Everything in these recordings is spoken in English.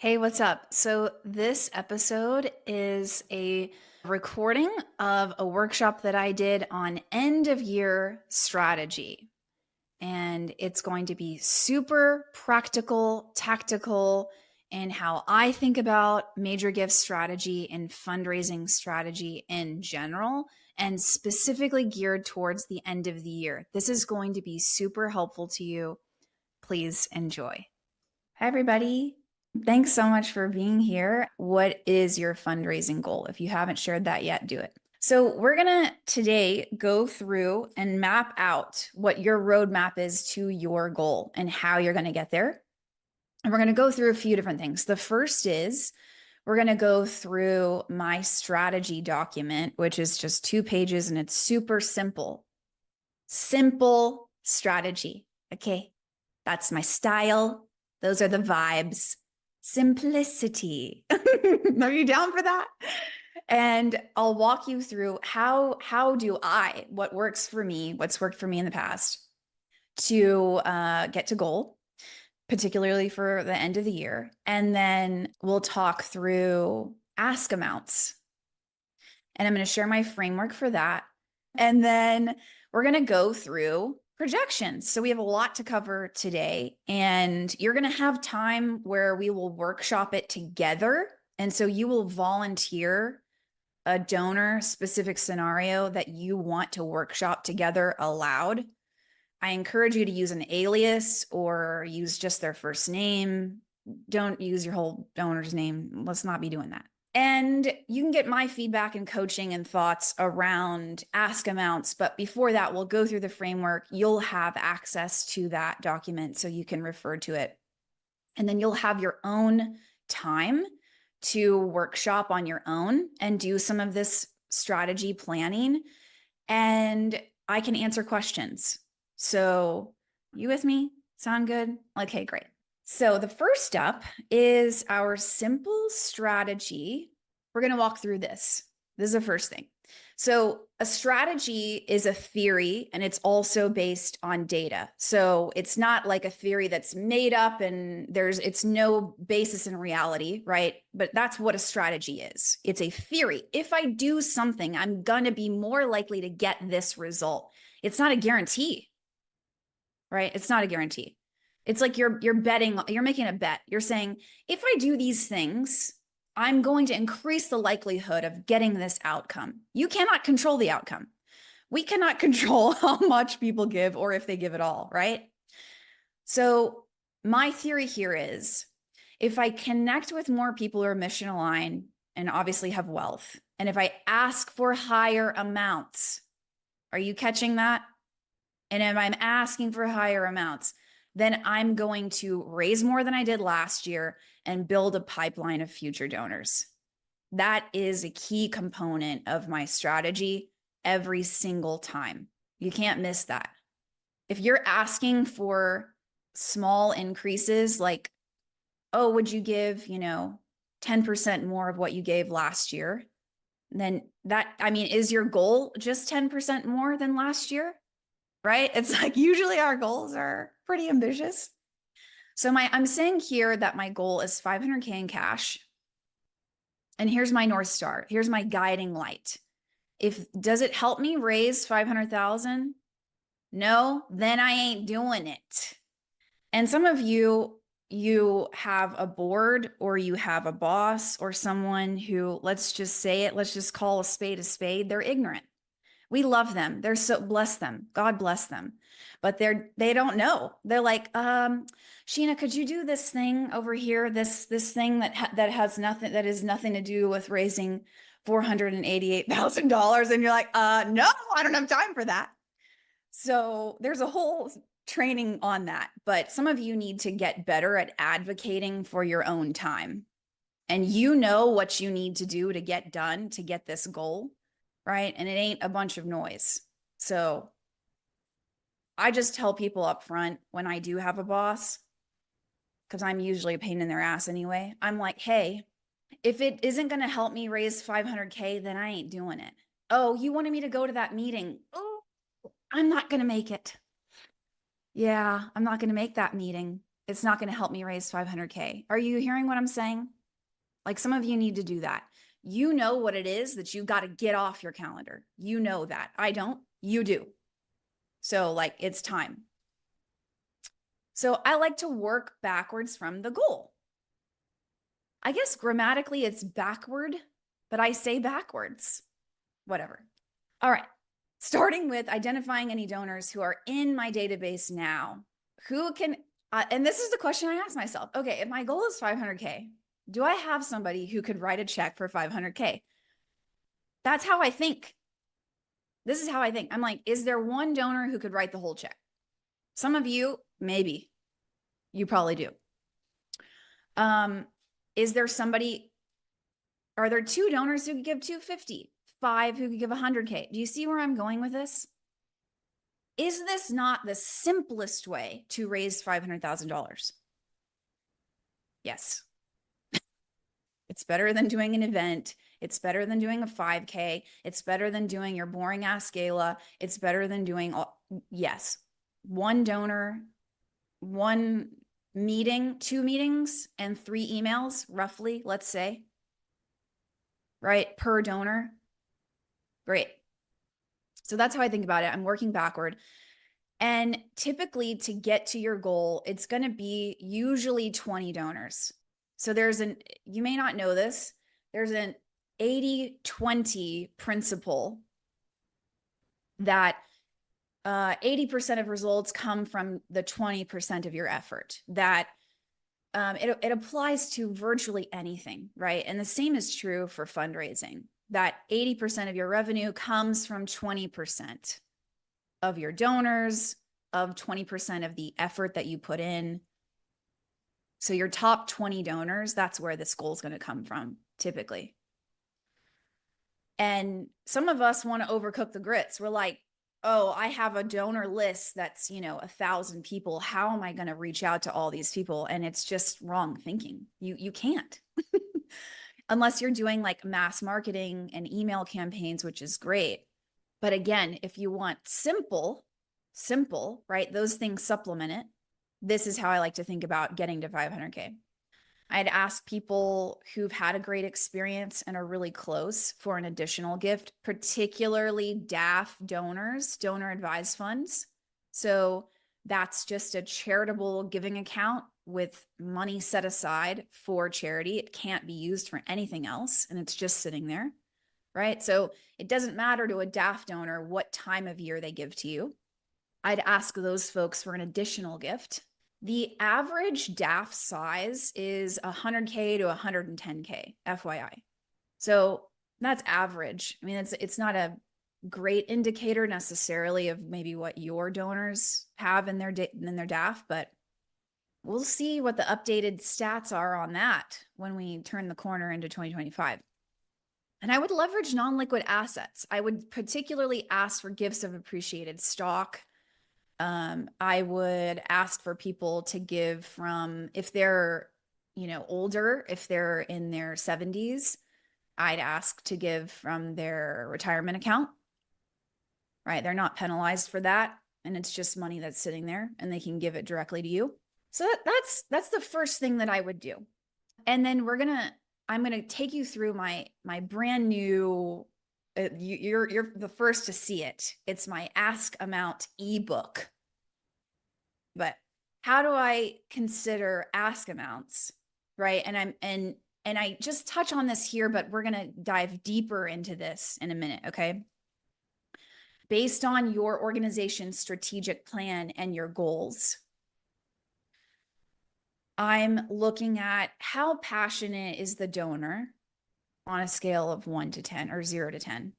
Hey, what's up? So, this episode is a recording of a workshop that I did on end of year strategy. And it's going to be super practical, tactical, and how I think about major gift strategy and fundraising strategy in general, and specifically geared towards the end of the year. This is going to be super helpful to you. Please enjoy. Hi, everybody. Thanks so much for being here. What is your fundraising goal? If you haven't shared that yet, do it. So, we're going to today go through and map out what your roadmap is to your goal and how you're going to get there. And we're going to go through a few different things. The first is we're going to go through my strategy document, which is just 2 pages and it's super simple. Simple strategy. Okay. That's my style. Those are the vibes. Simplicity. Are you down for that? And I'll walk you through what works for me, what's worked for me in the past to get to goal, particularly for the end of the year. And then we'll talk through ask amounts. And I'm going to share my framework for that. And then we're going to go through projections. So we have a lot to cover today, and you're going to have time where we will workshop it together. And so you will volunteer a donor specific scenario that you want to workshop together aloud. I encourage you to use an alias or use just their first name. Don't use your whole donor's name. Let's not be doing that. And you can get my feedback and coaching and thoughts around ask amounts. But before that, we'll go through the framework. You'll have access to that document so you can refer to it. And then you'll have your own time to workshop on your own and do some of this strategy planning. And I can answer questions. So, you with me? Sound good? Okay, great. So the first up is our simple strategy. We're going to walk through this. This is the first thing. So a strategy is a theory, and it's also based on data. So it's not like a theory that's made up and it's no basis in reality, right? But that's what a strategy is. It's a theory. If I do something, I'm going to be more likely to get this result. It's not a guarantee, right? It's not a guarantee. It's like you're betting, you're making a bet. You're saying, if I do these things, I'm going to increase the likelihood of getting this outcome. You cannot control the outcome. We cannot control how much people give or if they give at all, right? So my theory here is if I connect with more people who are mission aligned and obviously have wealth, and if I ask for higher amounts, are you catching that? And if I'm asking for higher amounts, then I'm going to raise more than I did last year and build a pipeline of future donors. That is a key component of my strategy every single time. You can't miss that. If you're asking for small increases, like, oh, would you give, 10% more of what you gave last year? Then is your goal just 10% more than last year? Right? It's like usually our goals are pretty ambitious. So I'm saying here that my goal is 500K in cash. And here's my North Star. Here's my guiding light. Does it help me raise 500,000? No, then I ain't doing it. And some of you have a board or you have a boss or someone who, let's just say it, let's just call a spade a spade. They're ignorant. We love them. They're so, bless them. God bless them. But they don't know. They're like, Sheena, could you do this thing over here? This thing that has nothing to do with raising $488,000. And you're like, no, I don't have time for that. So there's a whole training on that. But some of you need to get better at advocating for your own time. And you know what you need to do to get done to get this goal. Right? And it ain't a bunch of noise. So I just tell people up front when I do have a boss, because I'm usually a pain in their ass anyway. I'm like, hey, if it isn't going to help me raise 500K, then I ain't doing it. Oh, you wanted me to go to that meeting. Oh, I'm not going to make it. Yeah, I'm not going to make that meeting. It's not going to help me raise 500K. Are you hearing what I'm saying? Like some of you need to do that. You know what it is that you got to get off your calendar. You know that. I don't. You do. So like it's time. So I like to work backwards from the goal. I guess grammatically it's backward, but I say backwards. Whatever. All right. Starting with identifying any donors who are in my database now, who can, and this is the question I ask myself. Okay, if my goal is 500K, do I have somebody who could write a check for 500K? That's how I think. This is how I think. I'm like, is there one donor who could write the whole check? Some of you, maybe. You probably do. Is there somebody, are there 2 donors who could give 250, 5 who could give 100K? Do you see where I'm going with this? Is this not the simplest way to raise $500,000? Yes. It's better than doing an event. It's better than doing a 5K. It's better than doing your boring ass gala. It's better than doing all, yes. One donor, one meeting, 2 meetings, and 3 emails, roughly, let's say, right, per donor. Great. So that's how I think about it. I'm working backward. And typically to get to your goal, it's going to be usually 20 donors. So you may not know this, there's an 80-20 principle that 80% of results come from the 20% of your effort. That it applies to virtually anything, right? And the same is true for fundraising, that 80% of your revenue comes from 20% of your donors, of 20% of the effort that you put in. So your top 20 donors, that's where this goal is going to come from, typically. And some of us want to overcook the grits. We're like, oh, I have a donor list that's, 1,000 people. How am I going to reach out to all these people? And it's just wrong thinking. You can't. Unless you're doing like mass marketing and email campaigns, which is great. But again, if you want simple, right? Those things supplement it. This is how I like to think about getting to 500K. I'd ask people who've had a great experience and are really close for an additional gift, particularly DAF donors, donor advised funds. So that's just a charitable giving account with money set aside for charity. It can't be used for anything else, and it's just sitting there, right? So it doesn't matter to a DAF donor what time of year they give to you. I'd ask those folks for an additional gift. The average DAF size is 100K to 110K, FYI. So that's average. I mean, it's not a great indicator necessarily of maybe what your donors have in their DAF, but we'll see what the updated stats are on that when we turn the corner into 2025. And I would leverage non-liquid assets. I would particularly ask for gifts of appreciated stock. I would ask for people to give from, if they're, older, if they're in their 70s, I'd ask to give from their retirement account, right? They're not penalized for that. And it's just money that's sitting there and they can give it directly to you. So that's the first thing that I would do. And then I'm going to take you through my brand new, you're the first to see it. It's my Ask Amount ebook. But how do I consider ask amounts, right? And I just touch on this here, but we're going to dive deeper into this in a minute, okay? Based on your organization's strategic plan and your goals, I'm looking at how passionate is the donor on a scale of 1 to 10 or 0 to 10.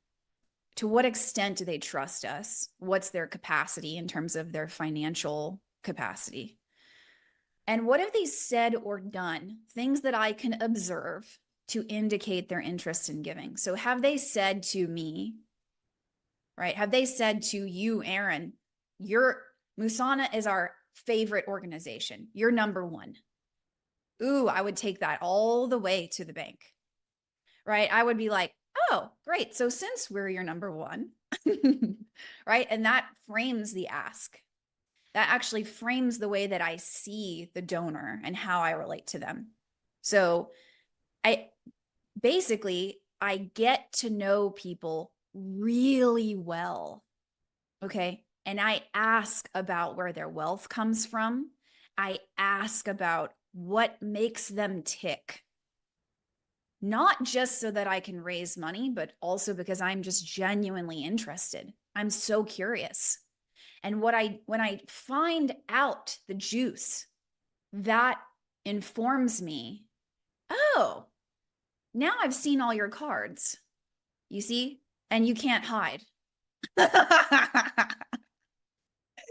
To what extent do they trust us? What's their capacity in terms of their financial capacity? And what have they said or done? Things that I can observe to indicate their interest in giving. So have they said to me, right? Have they said to you, Aaron, Musana is our favorite organization. You're number 1. Ooh, I would take that all the way to the bank, right? I would be like, oh, great. So since we're your number 1, right? And that frames the ask. that actually frames the way that I see the donor and how I relate to them. So I get to know people really well. Okay. And I ask about where their wealth comes from. I ask about what makes them tick. Not just so that I can raise money, but also because I'm just genuinely interested. I'm so curious. And when I find out the juice, that informs me, oh, now I've seen all your cards. You see? And you can't hide.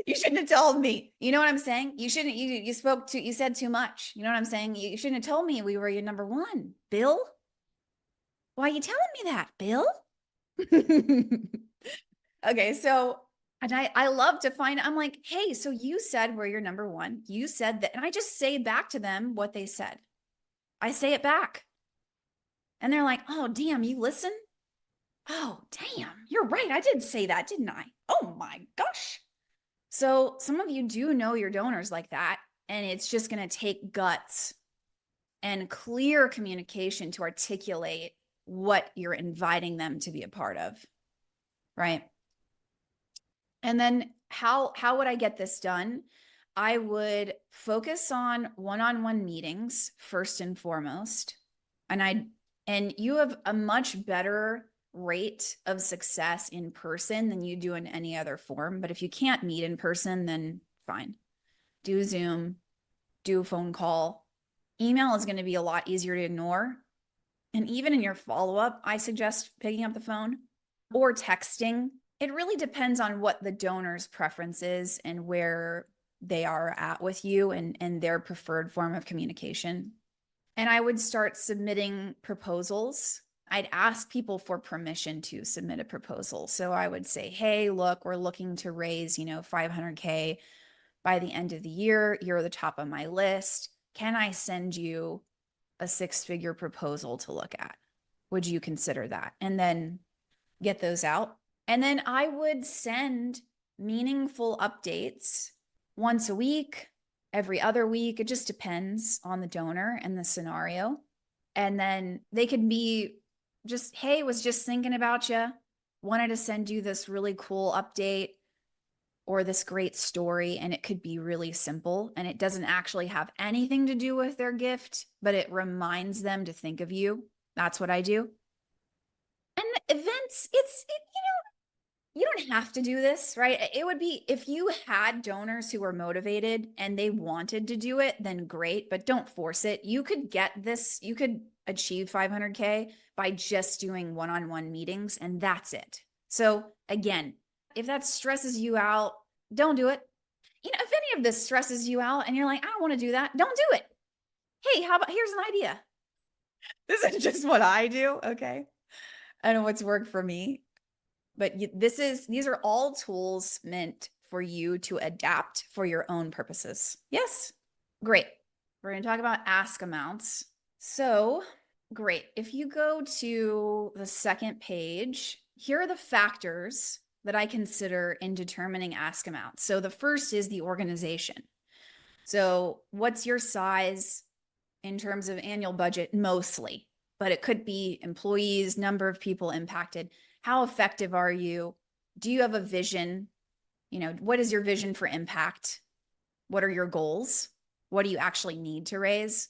You shouldn't have told me. You know what I'm saying? You shouldn't, you said too much. You know what I'm saying? You shouldn't have told me we were your number one. Bill? Why are you telling me that, Bill? Okay, so, and I love to find, I'm like, hey, so you said we're your number one. You said that, and I just say back to them what they said. I say it back. And they're like, oh, damn, you listen? Oh, damn, you're right. I did say that, didn't I? Oh my gosh. So some of you do know your donors like that, and it's just going to take guts and clear communication to articulate what you're inviting them to be a part of, right? And then how would I get this done? I would focus on one-on-one meetings first and foremost. And you have a much better rate of success in person than you do in any other form. But if you can't meet in person, then fine. Do Zoom, do a phone call. Email is going to be a lot easier to ignore. And even in your follow-up, I suggest picking up the phone or texting. It really depends on what the donor's preference is and where they are at with you and their preferred form of communication. And I would start submitting proposals. I'd ask people for permission to submit a proposal. So I would say, hey, look, we're looking to raise, 500K by the end of the year. You're the top of my list. Can I send you a 6-figure proposal to look at? Would you consider that? And then get those out. And then I would send meaningful updates once a week, every other week. It just depends on the donor and the scenario. And then they could be just, hey, was just thinking about you, wanted to send you this really cool update or this great story. And it could be really simple and it doesn't actually have anything to do with their gift, but it reminds them to think of you. That's what I do. And events, you don't have to do this, right? It would be if you had donors who were motivated and they wanted to do it, then great, but don't force it. You could get this, you could achieve 500K by just doing one-on-one meetings, and that's it. So again, if that stresses you out, don't do it. If any of this stresses you out and you're like, I don't want to do that, don't do it. Hey, how about, here's an idea. This is just what I do, okay? I know what's worked for me. But these are all tools meant for you to adapt for your own purposes. Yes? Great. We're going to talk about ask amounts. So, great. If you go to the second page, here are the factors that I consider in determining ask amounts. So, the first is the organization. So, what's your size in terms of annual budget? Mostly, but it could be employees, number of people impacted. How effective are you? Do you have a vision? What is your vision for impact? What are your goals? What do you actually need to raise?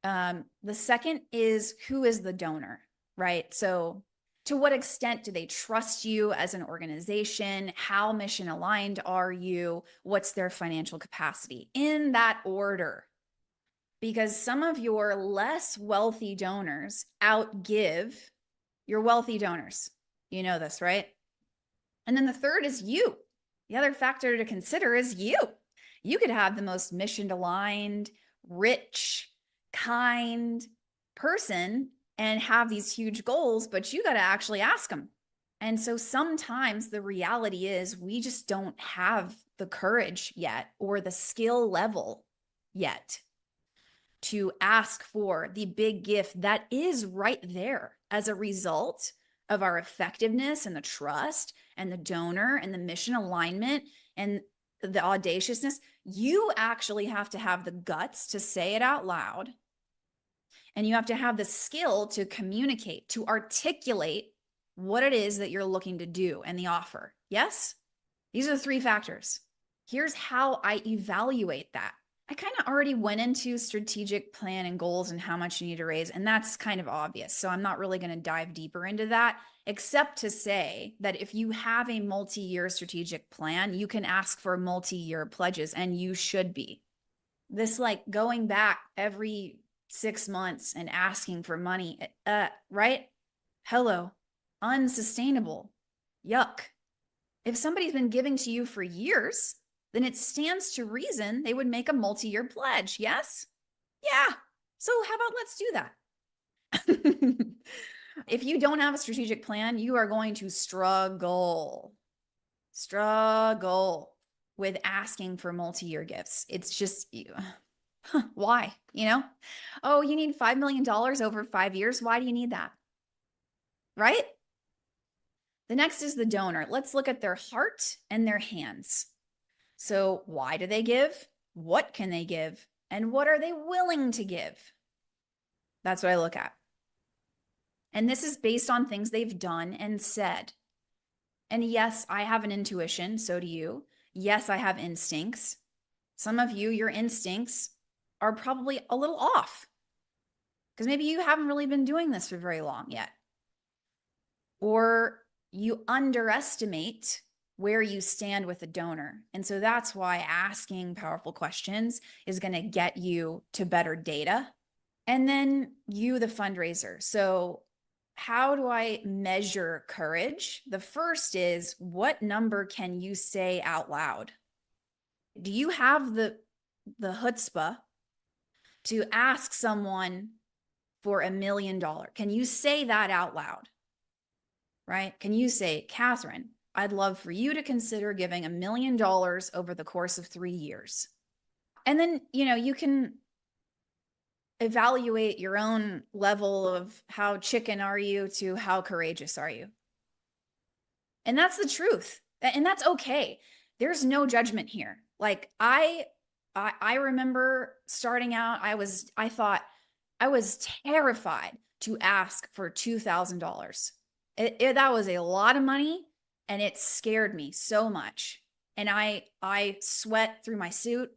The second is, who is the donor, right? So to what extent do they trust you as an organization? How mission aligned are you? What's their financial capacity? In that order. Because some of your less wealthy donors outgive your wealthy donors. You know this, right? And then the third is you. The other factor to consider is you. You could have the most mission aligned, rich, kind person and have these huge goals, but you got to actually ask them. And so sometimes the reality is we just don't have the courage yet or the skill level yet to ask for the big gift that is right there as a result of our effectiveness and the trust and the donor and the mission alignment and the audaciousness. You actually have to have the guts to say it out loud. And you have to have the skill to communicate, to articulate what it is that you're looking to do and the offer. Yes? These are the 3 factors. Here's how I evaluate that. I kind of already went into strategic plan and goals and how much you need to raise, and that's kind of obvious. So I'm not really going to dive deeper into that, except to say that if you have a multi-year strategic plan, you can ask for multi-year pledges, and you should be. This like going back every 6 months and asking for money, right? Hello, unsustainable. Yuck. If somebody's been giving to you for years, then it stands to reason they would make a multi-year pledge. Yes? Yeah. So how about let's do that? If you don't have a strategic plan, you are going to struggle with asking for multi-year gifts. It's just, why? Oh, you need $5 million over 5 years. Why do you need that? Right? The next is the donor. Let's look at their heart and their hands. So why do they give? What can they give? And what are they willing to give? That's what I look at. And this is based on things they've done and said. And yes, I have an intuition. So do you. Yes, I have instincts. Some of you, your instincts are probably a little off because maybe you haven't really been doing this for very long yet. Or you underestimate where you stand with a donor. And so that's why asking powerful questions is going to get you to better data. And then you, the fundraiser. So how do I measure courage? The first is, what number can you say out loud? Do you have the chutzpah to ask someone for $1 million? Can you say that out loud? Right? Can you say, Catherine, I'd love for you to consider giving $1 million over the course of 3 years. And then, you can evaluate your own level of how chicken are you to how courageous are you. And that's the truth. And that's okay. There's no judgment here. Like I remember starting out, I thought I was terrified to ask for $2,000. That was a lot of money, and it scared me so much. And I sweat through my suit.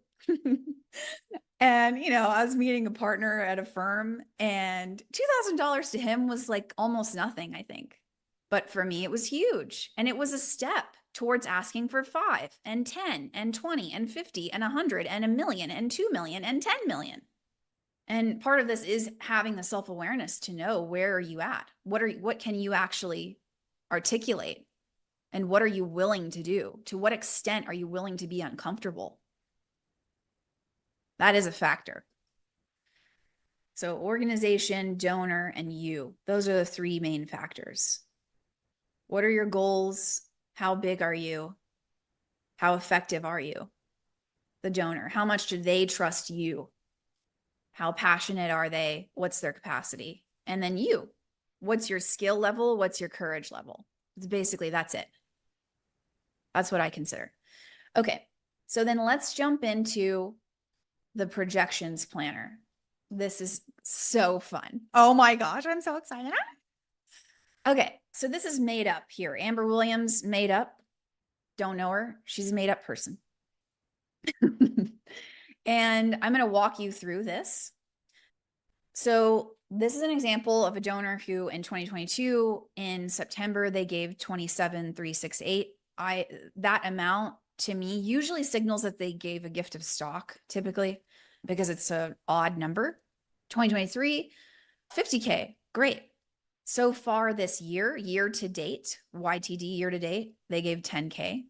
And, I was meeting a partner at a firm, and $2,000 to him was like almost nothing, I think. But for me, it was huge. And it was a step towards asking for 5 and 10 and 20 and 50 and 100 and $1 million and 2 million and 10 million. And part of this is having the self-awareness to know, where are you at? What can you actually articulate? And what are you willing to do? To what extent are you willing to be uncomfortable? That is a factor. So organization, donor, and you. Those are the 3 main factors. What are your goals? How big are you? How effective are you? The donor, how much do they trust you? How passionate are they? What's their capacity? And then you, what's your skill level? What's your courage level? It's basically, that's it. That's what I consider. Okay, so then let's jump into the projections planner. This is so fun. Oh my gosh, I'm so excited. Okay, so this is made up here. Amber Williams, made up. Don't know her. She's a made up person. And I'm going to walk you through this. So this is an example of a donor who in 2022, in September, they gave 27,368. That amount to me usually signals that they gave a gift of stock, typically, because it's an odd number. 2023, 50K, great. So far this year to date, YTD year to date, they gave 10K.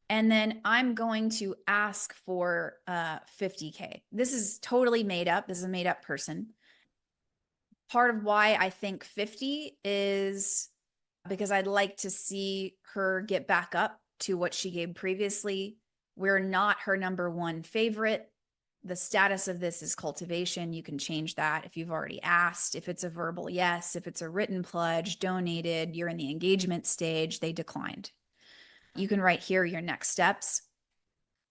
And then I'm going to ask for 50K. This is totally made up. This is a made up person. Part of why I think 50 is because I'd like to see her get back up to what she gave previously. We're not her number 1 favorite. The status of this is cultivation. You can change that if you've already asked. If it's a verbal yes, if it's a written pledge, donated, you're in the engagement stage, they declined. You can write here your next steps.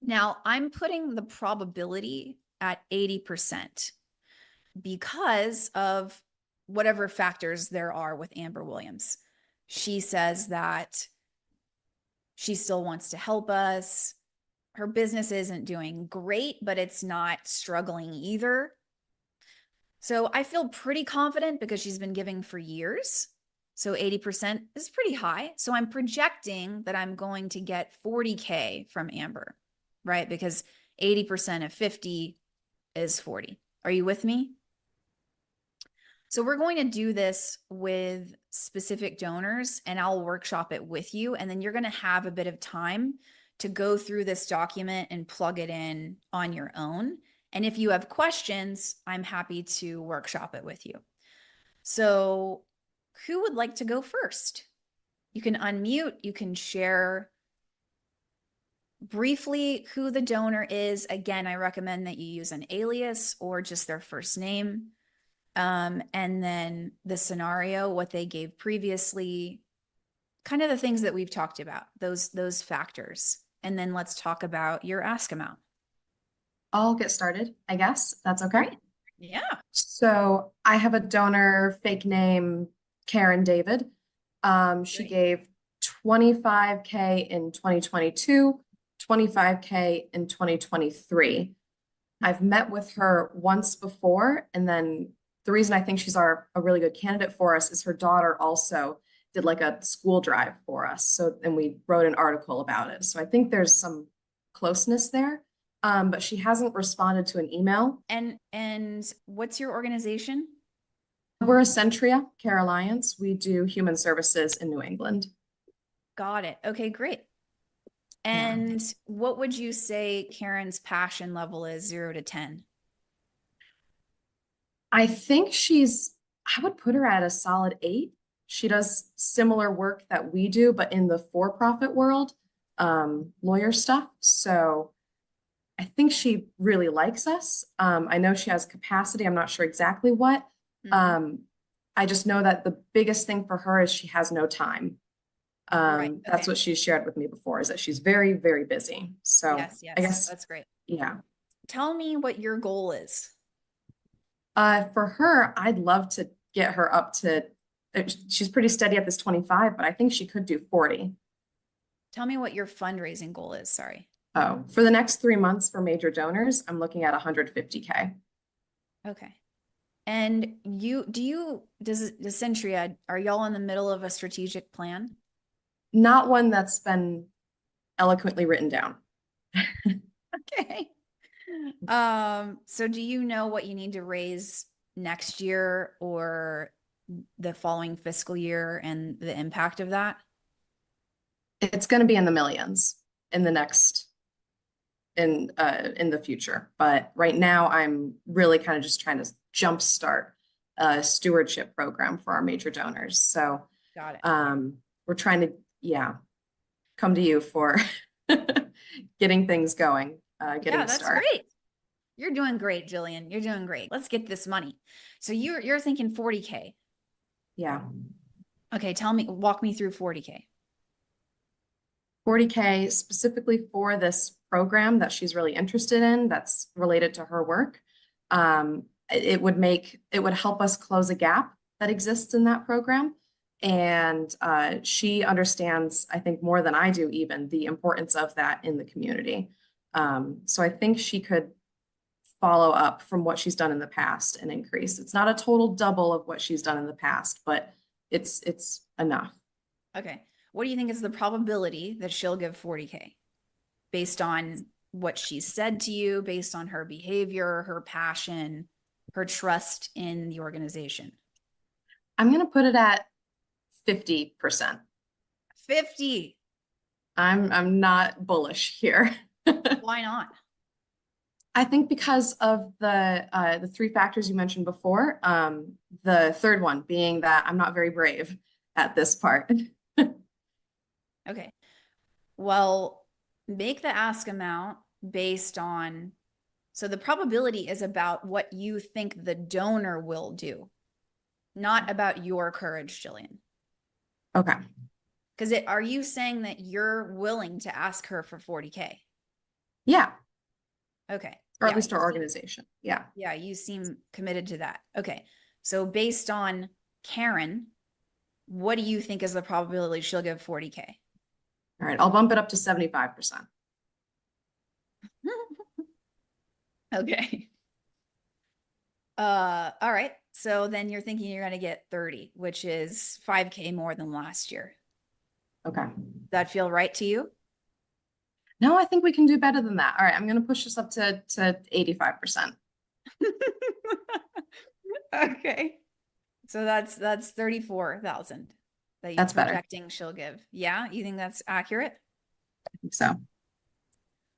Now, I'm putting the probability at 80% because of whatever factors there are with Amber Williams. She says that she still wants to help us. Her business isn't doing great, but it's not struggling either. So I feel pretty confident because she's been giving for years. So 80% is pretty high. So I'm projecting that I'm going to get 40K from Amber, right? Because 80% of 50 is 40. Are you with me? So we're going to do this with specific donors and I'll workshop it with you. And then you're going to have a bit of time to go through this document and plug it in on your own. And if you have questions, I'm happy to workshop it with you. So who would like to go first? You can unmute, you can share briefly who the donor is. Again, I recommend that you use an alias or just their first name. And then the scenario, what they gave previously, kind of the things that we've talked about, those factors. And then let's talk about your ask amount. I'll get started, I guess. That's okay. Great. Yeah. So I have a donor, fake name Karen David. She Great. gave 25K in 2022, 25K in 2023. I've met with her once before, and then the reason I think she's a really good candidate for us is her daughter also did like a school drive for us. So, and we wrote an article about it. So I think there's some closeness there. But she hasn't responded to an email. And what's your organization? We're a Centria Care Alliance. We do human services in New England. Got it. Okay, great. Yeah. And what would you say Karen's passion level is 0 to 10? I think I would put her at a solid 8. She does similar work that we do, but in the for-profit world, lawyer stuff. So I think she really likes us. I know she has capacity. I'm not sure exactly what. Mhm. I just know that the biggest thing for her is she has no time. Right. That's Okay. what she shared with me before, is that she's very, very busy. So Yes, I yes. guess, That's great. yeah. Tell me what your goal is. For her, I'd love to get her up to, she's pretty steady at this 25, but I think she could do 40. Tell me what your fundraising goal is. Sorry. Oh, for the next 3 months for major donors, I'm looking at 150K. Okay. And does Centria, are y'all in the middle of a strategic plan? Not one that's been eloquently written down. Okay. So do you know what you need to raise next year or the following fiscal year and the impact of that? It's going to be in the millions in the future. But right now, I'm really kind of just trying to jumpstart a stewardship program for our major donors. So Got it. we're trying to, yeah, come to you for getting things going, Yeah, getting that's started. great. You're doing great, Jillian. You're doing great. Let's get this money. So you're thinking 40K. Yeah. Okay, walk me through 40K. 40K specifically for this program that she's really interested in, that's related to her work. It would help us close a gap that exists in that program. And she understands, I think, more than I do, even the importance of that in the community. So I think she could follow up from what she's done in the past and increase. It's not a total double of what she's done in the past, but it's enough. Okay. What do you think is the probability that she'll give 40K based on what she said to you, based on her behavior, her passion, her trust in the organization? I'm going to put it at 50%. 50. I'm not bullish here. Why not? I think because of the three factors you mentioned before, the third one being that I'm not very brave at this part. Okay. Well, make the ask amount based on, so the probability is about what you think the donor will do, not about your courage, Jillian. Okay. Because are you saying that you're willing to ask her for 40K? Yeah. Okay. Or at Yeah. least our organization. Yeah. Yeah. You seem committed to that. Okay. So based on Karen, what do you think is the probability she'll give 40K? All right. I'll bump it up to 75%. Okay. All right. So then you're thinking you're going to get 30, which is 5K more than last year. Okay. Does that feel right to you? No, I think we can do better than that. All right. I'm going to push this up to 85%. Okay. So that's 34,000 that you're That's better. projecting she'll give. Yeah, you think that's accurate? I think so.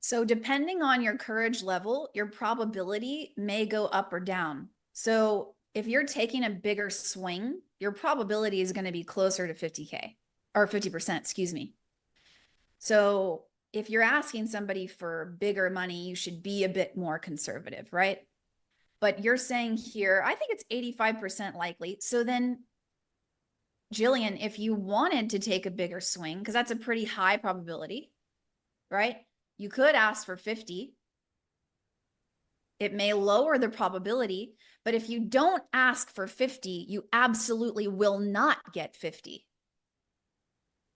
So depending on your courage level, your probability may go up or down. So if you're taking a bigger swing, your probability is going to be closer to 50K or 50%, excuse me. So if you're asking somebody for bigger money, you should be a bit more conservative, right? But you're saying here, I think it's 85% likely. So then, Jillian, if you wanted to take a bigger swing, because that's a pretty high probability, right? You could ask for 50. It may lower the probability, but if you don't ask for 50, you absolutely will not get 50.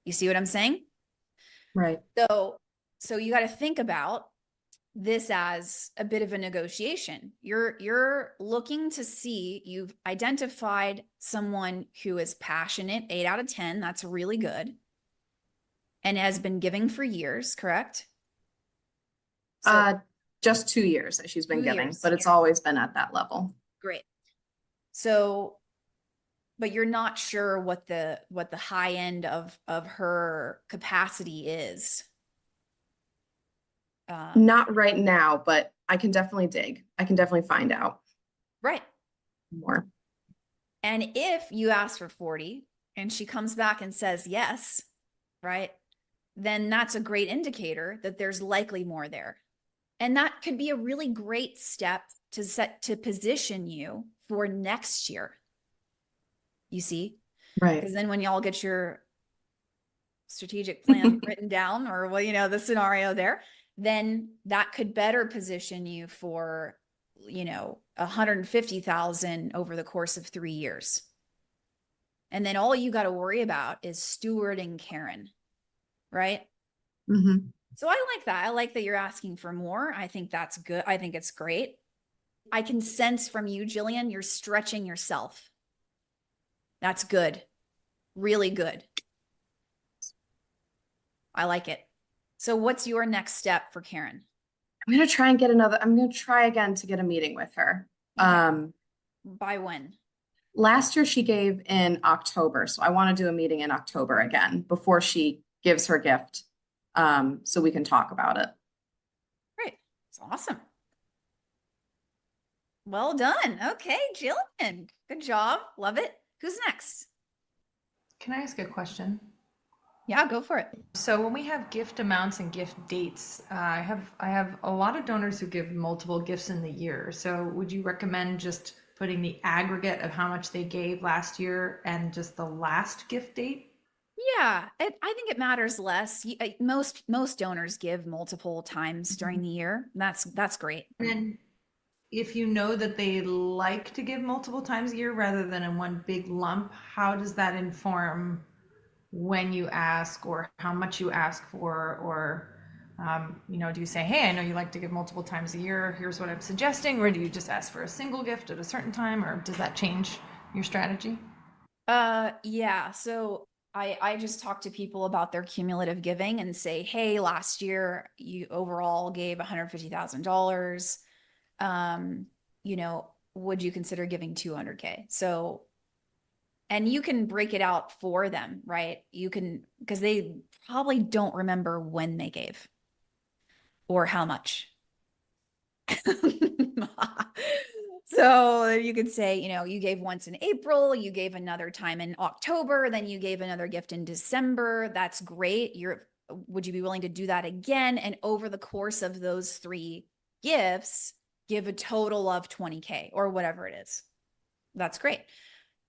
You see what I'm saying? Right. So you got to think about this as a bit of a negotiation. You're looking to see, you've identified someone who is passionate, 8 out of 10, that's really good, and has been giving for years, correct? So Just 2 years that she's been 2 giving, years. but it's always been at that level. Great. So but you're not sure what the high end of her capacity is. Not right now, but I can definitely dig. I can definitely find out Right. more. And if you ask for 40 and she comes back and says yes, right, then that's a great indicator that there's likely more there. And that could be a really great step to position you for next year. You see? Right. Because then when y'all get your strategic plan written down, or well, the scenario there, then that could better position you for 150,000 over the course of 3 years. And then all you got to worry about is stewarding Karen, right? Mm-hmm. So I like that. I like that you're asking for more. I think that's good. I think it's great. I can sense from you, Jillian, you're stretching yourself. That's good. Really good. I like it. So what's your next step for Karen? I'm going to try again to get a meeting with her. Okay. By when? Last year she gave in October, so I want to do a meeting in October again before she gives her gift, so we can talk about it. Great. It's awesome. Well done. Okay, Jillian. Good job. Love it. Who's next? Can I ask a question? Yeah, go for it. So when we have gift amounts and gift dates, I have a lot of donors who give multiple gifts in the year. So would you recommend just putting the aggregate of how much they gave last year and just the last gift date? Yeah, I think it matters less. Most donors give multiple times during the year. That's great. And then if you know that they like to give multiple times a year rather than in one big lump, how does that inform when you ask or how much you ask for? Or do you say, hey, I know you like to give multiple times a year, here's what I'm suggesting? Or do you just ask for a single gift at a certain time? Or does that change your strategy? Yeah. So I just talk to people about their cumulative giving and say, hey, last year you overall gave $150,000. Would you consider giving 200K? So, and you can break it out for them, right? You can, because they probably don't remember when they gave or how much. So you could say, you gave once in April, you gave another time in October, then you gave another gift in December. That's great. Would you be willing to do that again? And over the course of those 3 gifts, give a total of 20K or whatever it is. That's great.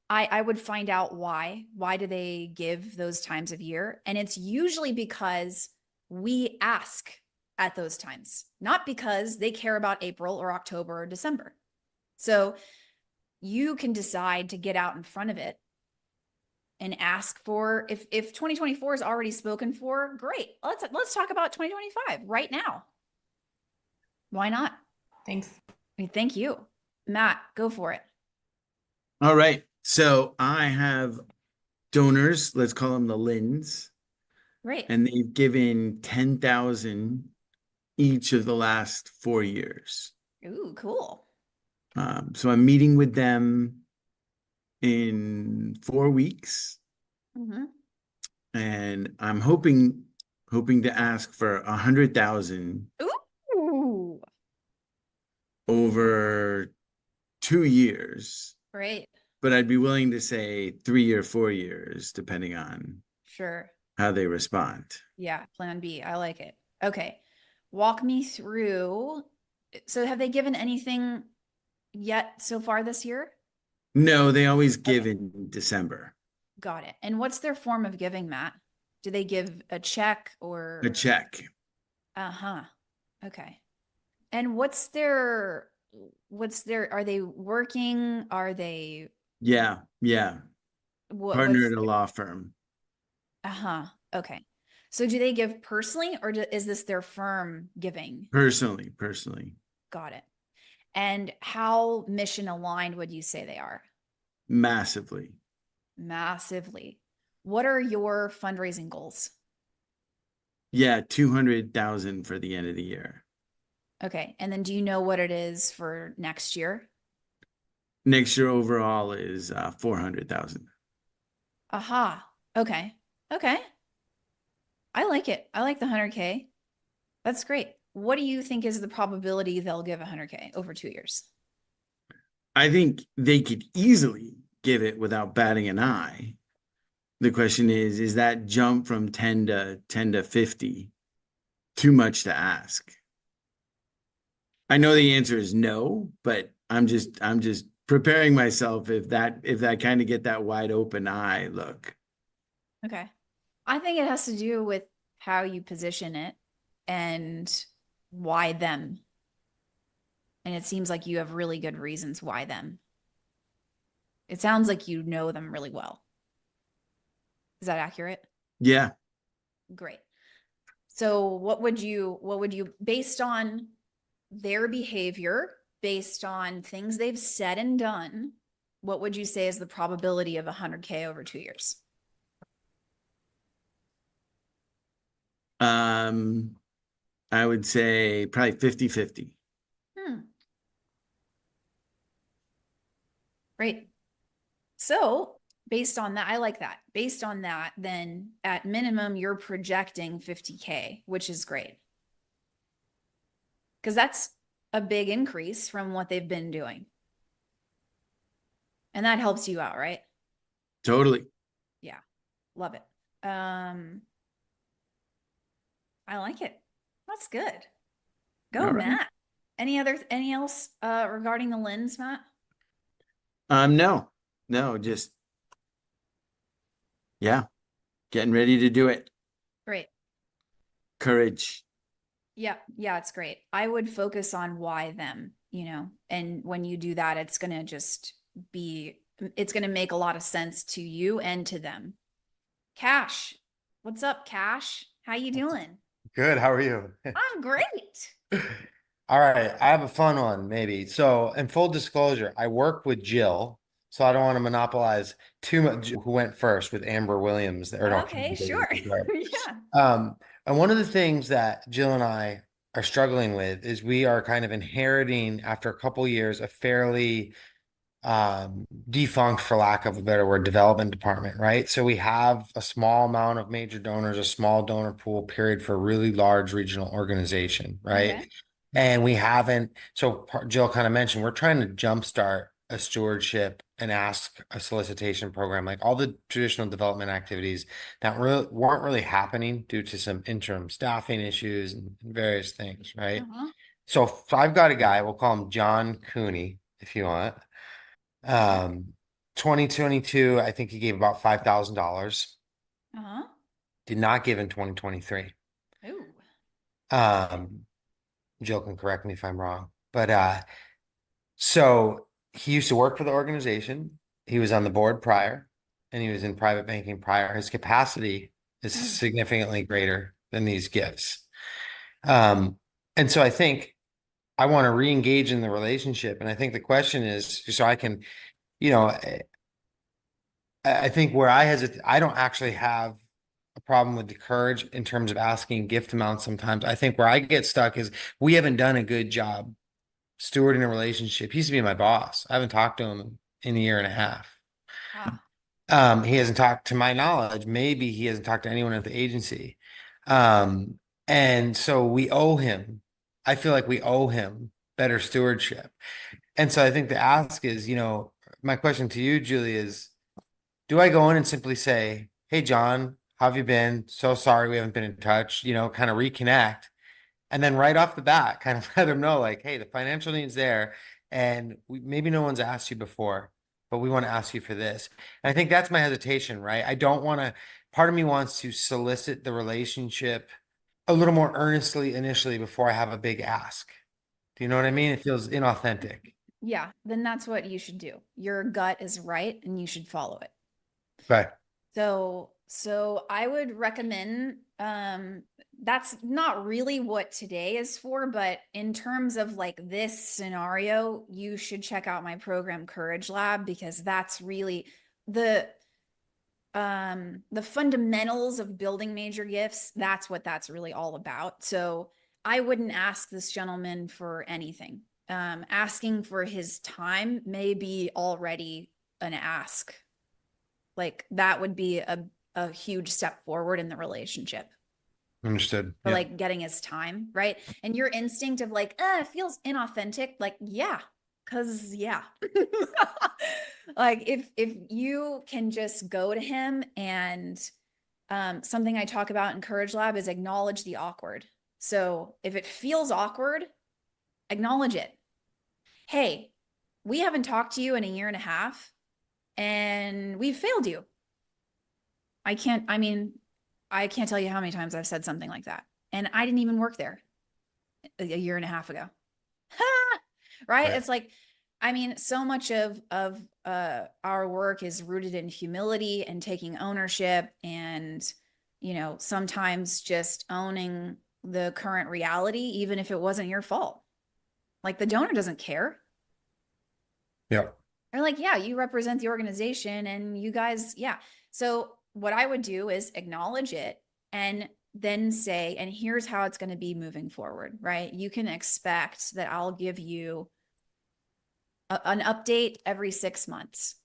I would find out why. Why do they give those times of year? And it's usually because we ask at those times, not because they care about April or October or December. So you can decide to get out in front of it and ask for, if 2024 is already spoken for, great. Let's talk about 2025 right now. Why not? Thanks. I mean, thank you. Matt, go for it. All right. So I have donors, let's call them the Lins, Great. and they've given 10,000 each of the last 4 years. Ooh, cool. So I'm meeting with them in 4 weeks, Mm-hmm. and I'm hoping to ask for 100,000 Ooh, over 2 years, great. but I'd be willing to say 3 or 4 years, depending on Sure. how they respond. Yeah, plan B. I like it. Okay. Walk me through. So have they given anything yet so far this year? No, they always give Okay. in December. Got it. And what's their form of giving, Matt? Do they give a check or A check. Uh-huh. Okay. And are they working? Are they Yeah. Partner what's at a law firm. Uh-huh. Okay. So do they give personally or is this their firm giving? Personally. Got it. And how mission aligned would you say they are? Massively. Massively. What are your fundraising goals? Yeah, 200,000 for the end of the year. Okay. And then do you know what it is for next year? Next year overall is 400,000. Aha. Okay. Okay. I like it. I like the 100K. That's great. What do you think is the probability they'll give 100K over 2 years? I think they could easily give it without batting an eye. The question is that jump from 10 to 50 too much to ask? I know the answer is no, but I'm just preparing myself if I kind of get that wide open eye look. Okay. I think it has to do with how you position it and why them. And it seems like you have really good reasons why them. It sounds like you know them really well. Is that accurate? Yeah. Great. So what would you, based on their behavior, based on things they've said and done, what would you say is the probability of 100K over 2 years? I would say probably 50-50. Great. So based on that, I like that. Based on that, then at minimum, you're projecting 50K, which is great. Because that's a big increase from what they've been doing. And that helps you out, right? Totally. Yeah. Love it. I like it. That's good. Go, All right. Matt. Any else regarding the lens, Matt? No, just yeah, getting ready to do it. Great. Courage. Yeah, it's great. I would focus on why them, and when you do that, it's going to make a lot of sense to you and to them. Cash. What's up, Cash? How you doing? Good. How are you? I'm great. All right. I have a fun one, maybe. So, in full disclosure, I work with Jill, so I don't want to monopolize too much. Who went first with Amber Williams? Or no, Okay, sure. Yeah. And one of the things that Jill and I are struggling with is we are kind of inheriting, after a couple years, a fairly defunct, for lack of a better word, development department, right? So we have a small amount of major donors, a small donor pool, period, for a really large regional organization, right? Okay. And we haven't, so Jill kind of mentioned, we're trying to jumpstart a stewardship and ask a solicitation program, like all the traditional development activities that weren't really happening due to some interim staffing issues and various things, right? Uh-huh. So I've got a guy, we'll call him John Cooney, if you want. 2022, I think he gave about $5,000. Uh-huh. Did not give in 2023. Ooh. Jill can correct me if I'm wrong, but so he used to work for the organization. He was on the board prior, and he was in private banking prior. His capacity is significantly greater than these gifts. And so I think I want to re-engage in the relationship. And I think the question is, so I can, you know, I think where I hesitate, I don't actually have a problem with the courage in terms of asking gift amounts sometimes. I think where I get stuck is we haven't done a good job stewarding a relationship. He used to be my boss. I haven't talked to him in a year and a half. Ah, He hasn't talked to my knowledge. Maybe he hasn't talked to anyone at the agency. Um, and so we owe him. I feel like we owe him better stewardship. And so I think the ask is, my question to you, Julie, is do I go in and simply say, "Hey, John, how have you been? So sorry we haven't been in touch," kind of reconnect. And then right off the bat, kind of let them know, like, "Hey, the financial need's there. And maybe no one's asked you before, but we want to ask you for this." And I think that's my hesitation, right? I don't want to, part of me wants to solicit the relationship a little more earnestly initially before I have a big ask. Do you know what I mean? It feels inauthentic. yeah, then that's what you should do. Your gut is right and you should follow it. But So I would recommend that's not really what today is for, but in terms of like this scenario, you should check out my program Courage Lab because that's really the fundamentals of building major gifts. That's what that's really all about. So I wouldn't ask this gentleman for anything. Asking for his time may be already an ask. Like that would be a huge step forward in the relationship understood. for Yeah. like getting his time, right? And your instinct of like, it feels inauthentic, like, yeah, because yeah. Like if you can just go to him and something I talk about in Courage Lab is acknowledge the awkward. So if it feels awkward, acknowledge it. Hey, we haven't talked to you in a year and a half and we've failed you. I can't tell you how many times I've said something like that. And I didn't even work there a year and a half ago. Right? Right. It's like, so much of our work is rooted in humility and taking ownership and, sometimes just owning the current reality, even if it wasn't your fault. Like the donor doesn't care. Yeah. They're like, yeah, you represent the organization and you guys, yeah. So what I would do is acknowledge it and then say, and here's how it's going to be moving forward, right? You can expect that I'll give you an update every 6 months.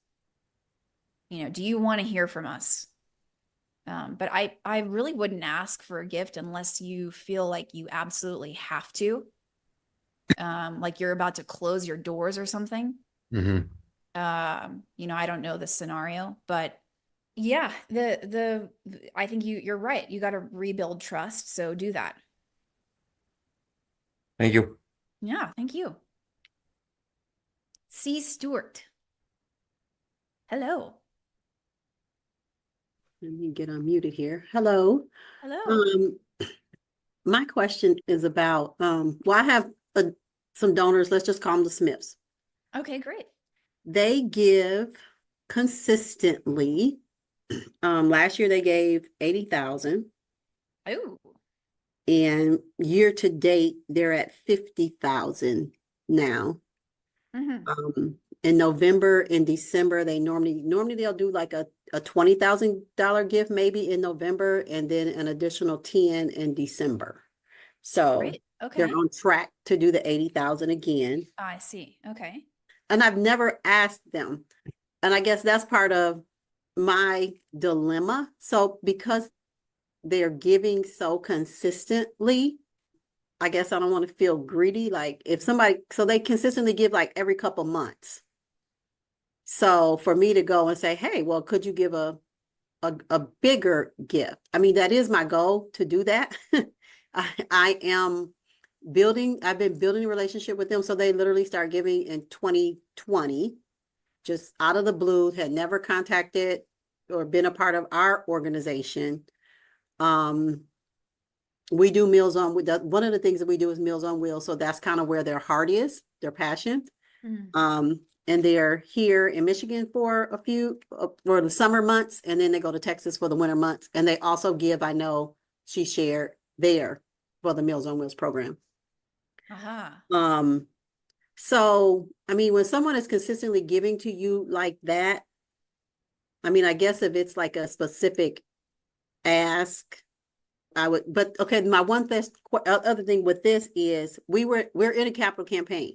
Do you want to hear from us? But I really wouldn't ask for a gift unless you feel like you absolutely have to. Like you're about to close your doors or something. Mm-hmm. I don't know this scenario, but yeah, I think you're right. You got to rebuild trust. So do that. Thank you. Yeah, thank you. C. Stewart. Hello. Let me get unmuted here. Hello. Hello. My question is about, I have some donors, let's just call them the Smiths. Okay, great. They give consistently. Last year they gave 80,000 Oh, and year to date, they're at 50,000 now. mhm. In November and December, they normally they'll do like a $20,000 gift maybe in November and then an additional 10 in December. So Great. Okay. they're on track to do the 80,000 again. I see. Okay. And I've never asked them. And I guess that's part of my dilemma. So because they're giving so consistently, I guess I don't want to feel greedy. Like if somebody, so they consistently give like every couple months. So for me to go and say, hey, well, could you give a bigger gift? I mean, that is my goal to do that. I've been building a relationship with them. So they literally start giving in 2020, just out of the blue, had never contacted or been a part of our organization. we do Meals on Wheels. One of the things that we do is Meals on Wheels. So that's kind of where their heart is, their passion. And they're here in Michigan for a few, for the summer months, and then they go to Texas for the winter months. And they also give, I know she shared there for the Meals on Wheels program. So, I mean, when someone is consistently giving to you like that, I mean, I guess if it's like a specific ask, I would, but okay, my one other thing with this is we're in a capital campaign.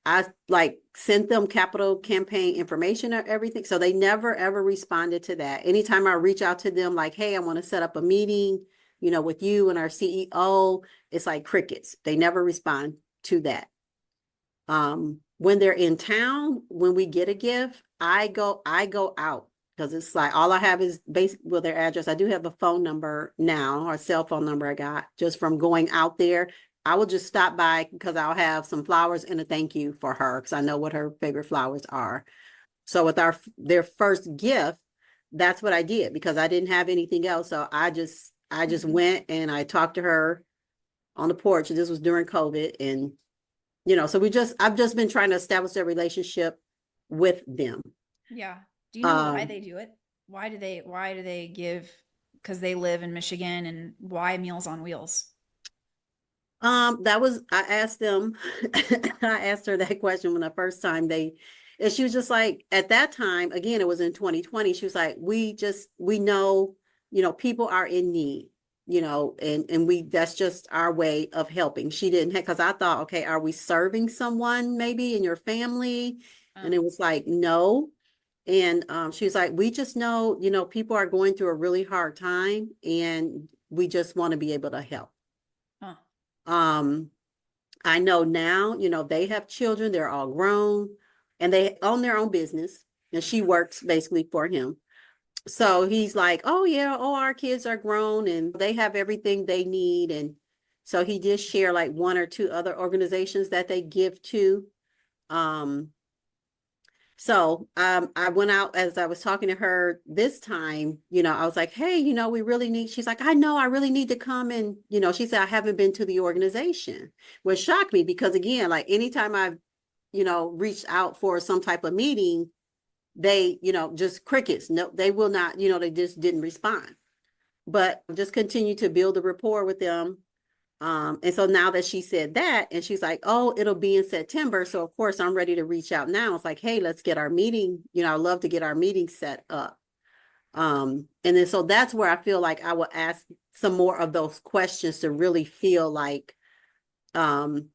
I like sent them capital campaign information or everything. So they never ever responded to that. Anytime I reach out to them, like, hey, I want to set up a meeting, you know, with you and our CEO, it's like crickets. They never respond to that. When they're in town, when we get a gift, I go out because it's like all I have is their address. I do have a phone number now, or a cell phone number I got just from going out there. I will just stop by because I'll have some flowers and a thank you for her because I know what her favorite flowers are. So with their first gift, that's what I did because I didn't have anything else. So I just went and I talked to her on the porch. This was during COVID, and you know, so I've just been trying to establish a relationship with them. Yeah. Do you know why they do it? Why do they give? Because they live in Michigan, and why Meals on Wheels? I asked them, I asked her that question when the first time and she was just like, at that time, again, it was in 2020. She was like, we know, you know, people are in need, you know, and that's just our way of helping. She didn't have, because I thought, okay, are we serving someone maybe in your family? And it was like, no. And she was like, we just know, you know, people are going through a really hard time and we just want to be able to help. I know now, you know, they have children, they're all grown and they own their own business, and she works basically for him. So he's like, oh yeah, our kids are grown and they have everything they need. And so he did share like one or two other organizations that they give to. So I went out as I was talking to her this time, you know, I was like, hey, you know, she's like, I know, I really need to come. And, you know, she said, I haven't been to the organization, which shocked me because again, like anytime I've, you know, reached out for some type of meeting, they, you know, just crickets. No, they will not, you know, they just didn't respond, but just continue to build a rapport with them. And so now that she said that, and she's like, oh, it'll be in September. So of course I'm ready to reach out now. It's like, hey, let's get our meeting. You know, I'd love to get our meeting set up. And then, so that's where I feel like I will ask some more of those questions to really feel like, you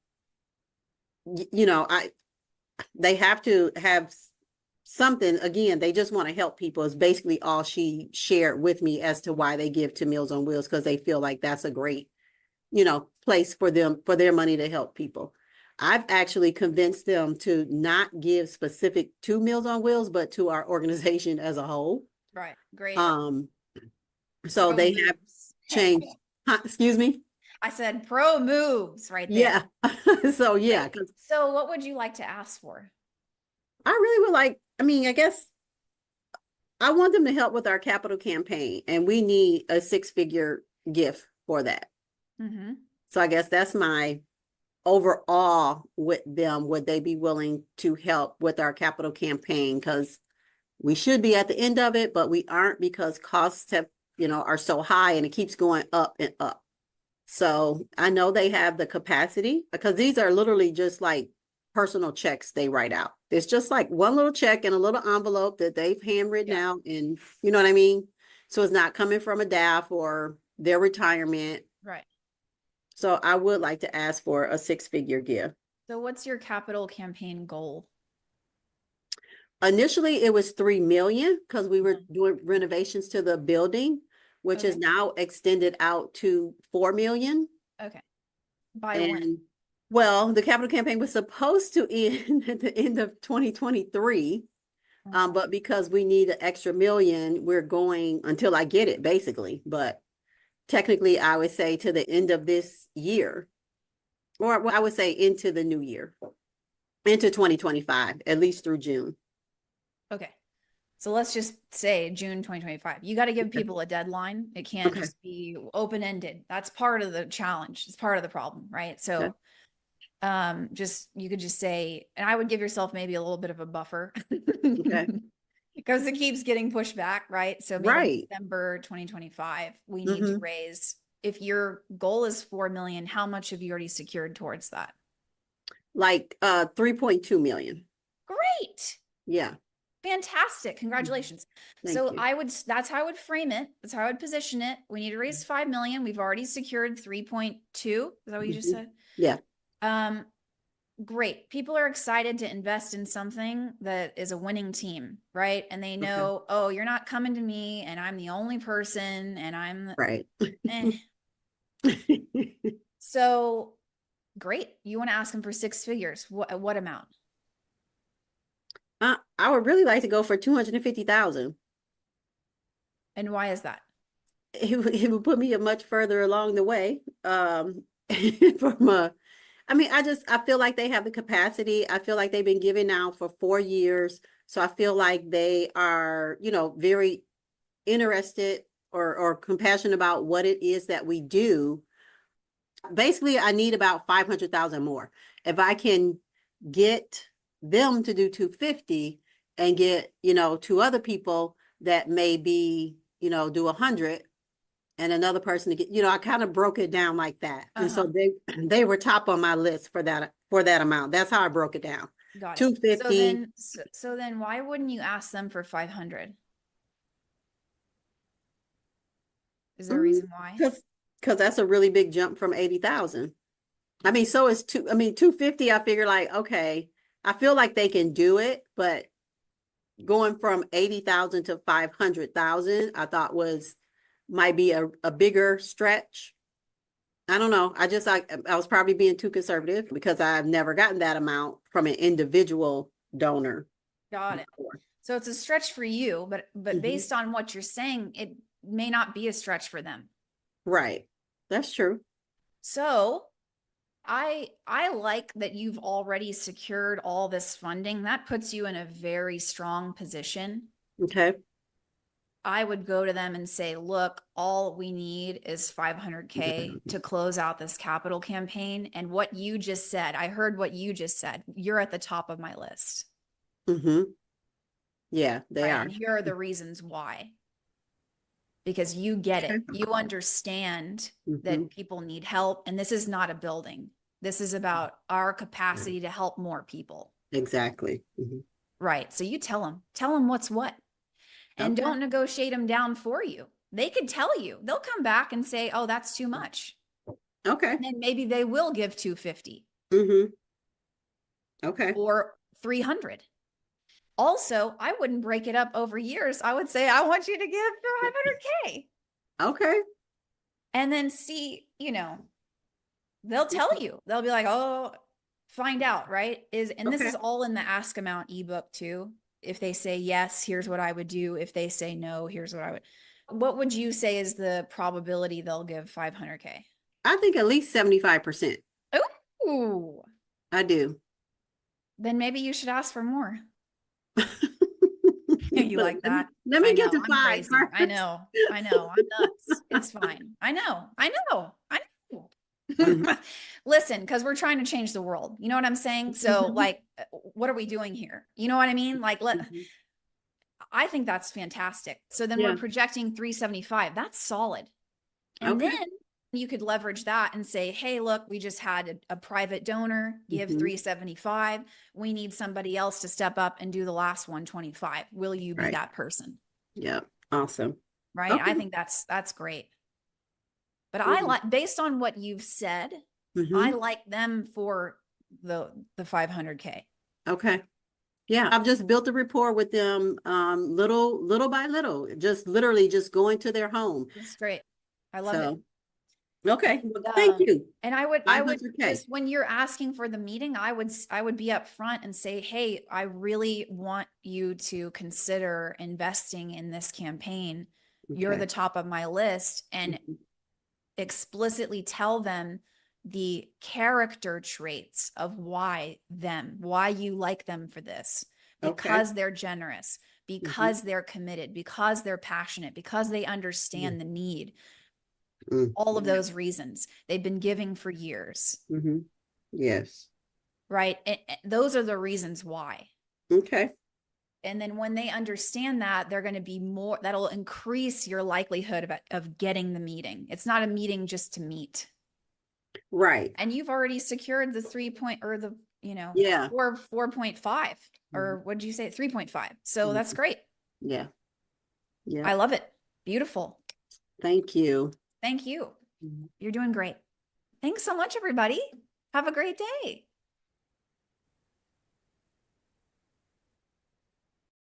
know, they have to have something. Again, they just want to help people is basically all she shared with me as to why they give to Meals on Wheels, because they feel like that's a great, you know, place for them, for their money to help people. I've actually convinced them to not give specific to Meals on Wheels, but to our organization as a whole. Right. Great. So they have changed. Excuse me? I said pro moves right there. Yeah. So yeah. So what would you like to ask for? I really would like, I mean, I guess I want them to help with our capital campaign, and we need a 6-figure gift for that. So I guess that's my overall with them. Would they be willing to help with our capital campaign? Because we should be at the end of it, but we aren't because costs have, you know, are so high and it keeps going up and up. So I know they have the capacity because these are literally just like personal checks they write out. It's just like one little check in a little envelope that they've handwritten out, and you know what I mean? So it's not coming from a DAF or their retirement. Right. So I would like to ask for a 6-figure gift. So what's your capital campaign goal? Initially, it was 3 million because we were doing renovations to the building, which is now extended out to 4 million. Okay. By when? Well, the capital campaign was supposed to end at the end of 2023. But because we need an extra million, we're going until I get it, basically. But technically, I would say to the end of this year, or I would say into the new year, into 2025, at least through June. Okay. So let's just say June 2025. You got to give people a deadline. It can't Okay. just be open-ended. That's part of the challenge. It's part of the problem, right? So you could just say, and I would give yourself maybe a little bit of a buffer. Okay. Because it keeps getting pushed back, right? So maybe Right. December 2025, we need to raise, if your goal is 4 million, how much have you already secured towards that? Like 3.2 million. Great. Yeah. Fantastic. Congratulations. Thank So you. that's how I would frame it. That's how I would position it. We need to raise 5 million. We've already secured 3.2. Is that what you just said? Yeah. Great. People are excited to invest in something that is a winning team, right? And they know, oh, you're not coming to me and I'm the only person and I'm Right. So great. You want to ask them for 6 figures. What amount? I would really like to go for 250,000. And why is that? It would put me a much further along the way. From I feel like they have the capacity. I feel like they've been giving now for 4 years. So I feel like they are, very interested or compassionate about what it is that we do. Basically, I need about 500,000 more. If I can get them to do 250 and get, 2 other people that maybe, do 100 and another person to get, I kind of broke it down like that. And so they were top on my list for that amount. That's how I broke it down. Got it. 250. So then why wouldn't you ask them for 500? Is there a reason why? Because that's a really big jump from 80,000. I mean, so it's 250. I figure like, okay, I feel like they can do it, but going from 80,000 to 500,000, I thought might be a bigger stretch. I don't know. I was probably being too conservative because I've never gotten that amount from an individual donor. Got it. So it's a stretch for you, but based on what you're saying, it may not be a stretch for them. Right. That's true. So I like that you've already secured all this funding. That puts you in a very strong position. Okay. I would go to them and say, look, all we need is 500K to close out this capital campaign. And what you just said, I heard what you just said. You're at the top of my list. Yeah, they are. And here are the reasons why. Because you get it. You understand that people need help. And this is not a building. This is about our capacity to help more people. Exactly. Right. So you tell them what's what. And don't negotiate them down for you. They could tell you. They'll come back and say, oh, that's too much. Okay. And then maybe they will give 250. Okay. Or 300. Also, I wouldn't break it up over years. I would say, I want you to give 500K. Okay. And then see, they'll tell you. They'll be like, oh, find out, right? This is all in the Ask Amount ebook too. If they say yes, here's what I would do. If they say no, here's what I would. What would you say is the probability they'll give 500K? I think at least 75%. Ooh. I do. Then maybe you should ask for more. You like that? Let me get to 5. Crazy. I know. I'm nuts. It's fine. I know. Listen, because we're trying to change the world. You know what I'm saying? So like, what are we doing here? You know what I mean? Like, I think that's fantastic. So then we're projecting 375. That's solid. And then you could leverage that and say, hey, look, we just had a private donor give 375. We need somebody else to step up and do the last 125. Will you be that person? Yeah. Awesome. Right. I think that's great. But I like, based on what you've said, I like them for the 500K. Okay. Yeah. I've just built a rapport with them, little by little, just literally just going to their home. That's great. I love it. Okay. Well, thank you. And I would just, when you're asking for the meeting, I would be up front and say, hey, I really want you to consider investing in this campaign. You're the top of my list, and explicitly tell them the character traits of why you like them for this, because they're generous, because they're committed, because they're passionate, because they understand the need. All of those reasons they've been giving for years. Yes. Right. And those are the reasons why. Okay. And then when they understand that, they're going to be more, that'll increase your likelihood of getting the meeting. It's not a meeting just to meet. Right. And you've already secured the 3 point or the, Yeah. 4.5 or what did you say? 3.5. So that's great. Yeah. Yeah. I love it. Beautiful. Thank you. Thank you. You're doing great. Thanks so much, everybody. Have a great day.